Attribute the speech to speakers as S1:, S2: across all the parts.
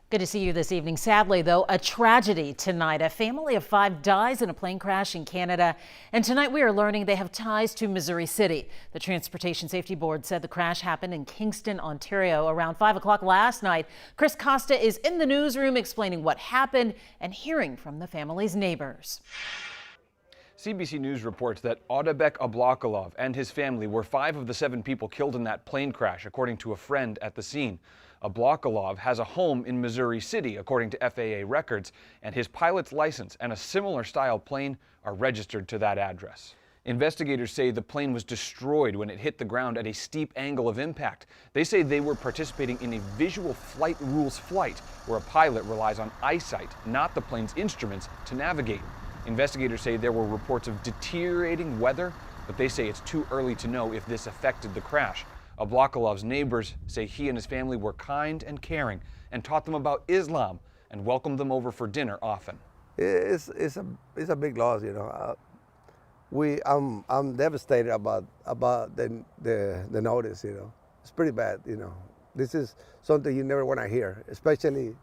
S1: Good to see you this evening. Sadly, though, a tragedy tonight. A family of 5 dies in a plane crash in Canada. And tonight we are learning they have ties to Missouri City. The Transportation Safety Board said the crash happened in Kingston, Ontario around 5 o'clock last night. Chris Costa is in the newsroom explaining what happened and hearing from the family's neighbors.
S2: CBC News reports that Odebek Ablakalov and his family were 5 of the 7 people killed in that plane crash, according to a friend at the scene. Ablakalov has a home in Missouri City, according to FAA records, and his pilot's license and a similar style plane are registered to that address. Investigators say the plane was destroyed when it hit the ground at a steep angle of impact. They say they were participating in a visual flight rules flight, where a pilot relies on eyesight, not the plane's instruments, to navigate. Investigators say there were reports of deteriorating weather, but they say it's too early to know if this affected the crash. Ablakalov's neighbors say he and his family were kind and caring and taught them about Islam and welcomed them over for dinner often.
S3: It's a big loss, you know. I'm devastated about the notice, you know. It's pretty bad, you know. This is something you never want to hear, especially,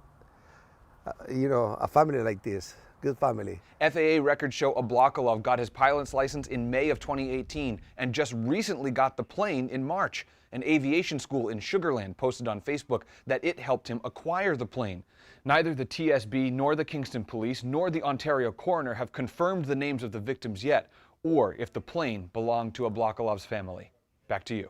S3: you know, a family like this. Good family.
S2: FAA records show Ablakalov got his pilot's license in May of 2018 and just recently got the plane in March. An aviation school in Sugar Land posted on Facebook that it helped him acquire the plane. Neither the TSB nor the Kingston police nor the Ontario coroner have confirmed the names of the victims yet or if the plane belonged to Ablakalov's family. Back to you.